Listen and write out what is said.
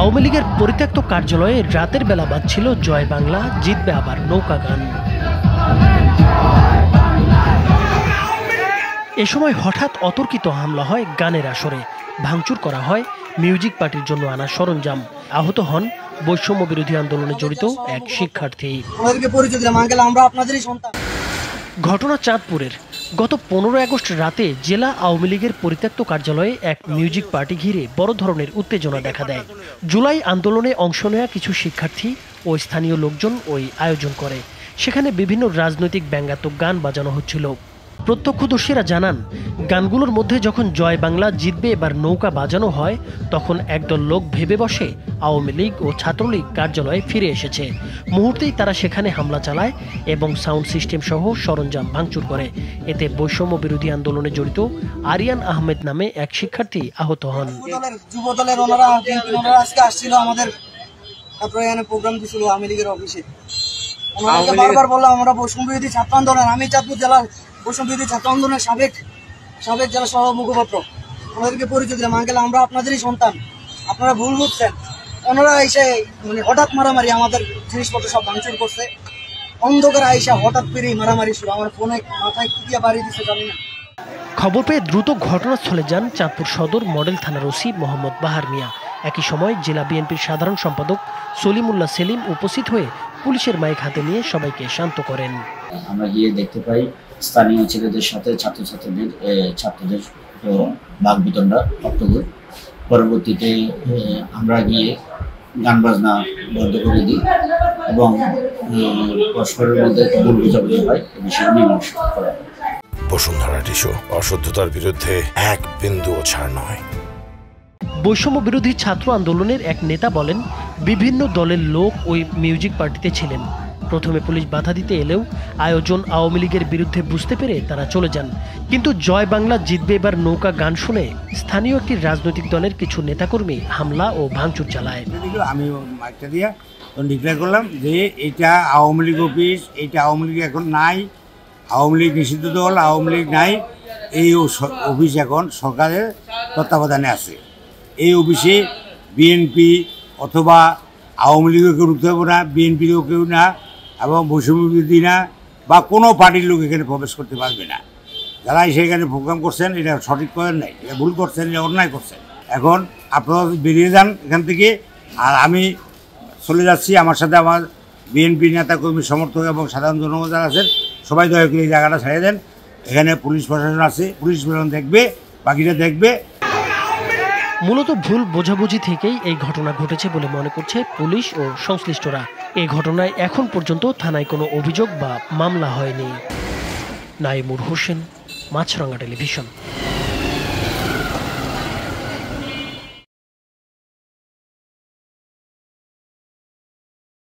আওয়ামী লীগের পরিত্যক্ত কার্যালয়ে রাতের বেলা বাজছিল জয় বাংলা জিতবে আবার নৌকা গান। এ সময় হঠাৎ অতর্কিত হামলা হয় গানের আসরে, ভাঙচুর করা হয় মিউজিক পার্টির জন্য আনা সরঞ্জাম। আহত হন বৈষম্য বিরোধী আন্দোলনে জড়িত এক শিক্ষার্থী। ঘটনা চাঁদপুরের। গত 15 আগস্ট রাতে জেলা আওয়ামী লীগের পরিত্যক্ত কার্যালয়ে এক মিউজিক পার্টি ঘিরে বড় ধরনের উত্তেজনা দেখা দেয়। জুলাই আন্দোলনে অংশ নেওয়া কিছু শিক্ষার্থী ও স্থানীয় লোকজন ওই আয়োজন করে। সেখানে বিভিন্ন রাজনৈতিক ব্যঙ্গাত্মক গান বাজানো হচ্ছিল। প্রত্যক্ষদর্শীরা জানান, গানগুলোর মধ্যে যখন জয় বাংলা জিতবে এবার নৌকা বাজানো হয়, তখন একদল লোক ভেবে বসে আওয়ামী লীগ ও ছাত্রলীগ কার্যালয়ে ফিরে এসেছে। মুহূর্তেই তারা সেখানে হামলা চালায় এবং সাউন্ড সিস্টেম সহ সরঞ্জাম ভাঙচুর করে। এতে বৈষম্য বিরোধী আন্দোলনে জড়িত আরিয়ান আহমেদ নামে এক শিক্ষার্থী আহত হন। যুবদলের ওনারা আজকে আসছিল আমাদের প্রোগ্রাম দিছিল আওয়ামী লীগের অফিসে। ওনারা বারবার বললাম আমরা বৈষম্য বিরোধী ছাত্র আন্দোলন, আমি চাঁদপুর জেলার বৈষম্য বিরোধী ছাত্র আন্দোলনের সাবেক জেলা সহ মুখপাত্র, ওনাদেরকে পরিচয় দিলাম, আঙ্কেল আমরা আপনাদেরই সন্তান, আপনারা ভুল বুঝছেন। ওনারা এসে হঠাৎ মারামারি, আমাদের জিনিসপত্র সব ভাঙচুর করছে। অন্ধকারে আইসা হঠাৎ পেরেই মারামারি শুরু। আমার ফোনে মাথায় কি দিয়ে বাড়ি দিচ্ছে জানি না। খবর পেয়ে দ্রুত ঘটনাস্থলে যান চাঁদপুর সদর মডেল থানার ওসি মোহাম্মদ বাহার মিয়া। একই সময় জেলা বিএনপির সাধারণ সম্পাদক সলিমুল্লাহ সেলিম উপস্থিত হয়ে পুলিশের মাইক হাতে নিয়ে সবাইকে শান্ত করেন। আমরা গিয়ে দেখতে পাই স্থানীয় ছেলেদের সাথে ছাত্রদের বাক বিতণ্ডা অক্টোবর। পরবর্তীতে আমরা গিয়ে গান বাজনা বন্ধ করে দিই এবং পরস্পরের মধ্যে ভুল বোঝাবুঝি হয়, এ বিষয়ে মীমাংসা করা হয়। বসুন্ধরা টিস্যু, অশুদ্ধতার বিরুদ্ধে এক বিন্দুও ছাড় নয়। বৈষম্য বিরোধী ছাত্র আন্দোলনের এক নেতা বলেন, বিভিন্ন দলের লোক ওই মিউজিক পার্টিতে ছিলেন। প্রথমে পুলিশ বাধা দিতে এলেও আয়োজন আওয়ামী লীগের বিরুদ্ধে বুঝতে পেরে তারা চলে যান। কিন্তু জয় বাংলা জিতবে এবার নৌকা গান শুনে স্থানীয় একটি রাজনৈতিক দলের কিছু নেতাকর্মী হামলা ও ভাঙচুর চালায়। আমি মাইকটা দিয়ে ডিক্লেয়ার করলাম যে এটা আওয়ামী লীগ অফিস, এইটা আওয়ামী লীগ এখন নাই, আওয়ামী লীগ নিষিদ্ধ দল, আওয়ামী লীগ নাই, এই অফিস এখন সরকারের তত্ত্বাবধানে আছে। এই অফিসে বিএনপি অথবা আওয়ামী লীগও কেউ ঢুকতে হবে না, বিএনপিরও কেউ না, এবং বৈষম্য বিরোধী না বা কোনো পার্টির লোক এখানে প্রবেশ করতে পারবে না। যারা সেখানে প্রোগ্রাম করছেন এটা সঠিক করেন নাই, এটা ভুল করছেন, এটা অন্যায় করছেন। এখন আপনারা বেরিয়ে যান এখান থেকে, আর আমি চলে যাচ্ছি। আমার সাথে আমার বিএনপি নেতাকর্মী সমর্থক এবং সাধারণ জনগণ যারা আছেন সবাই দয়া করে এই জায়গাটা ছেড়ে দেন। এখানে পুলিশ প্রশাসন আছে, পুলিশ প্রশাসন দেখবে, বাকিটা দেখবে। মূলত ভুল বোঝাবুঝি থেকেই এই ঘটনা ঘটেছে বলে মনে করছে পুলিশ ও সংশ্লিষ্টরা। এই ঘটনায় এখন পর্যন্ত থানায় কোনো অভিযোগ বা মামলা হয়নি। নাইমুর হোসেন, মাছরাঙা টেলিভিশন।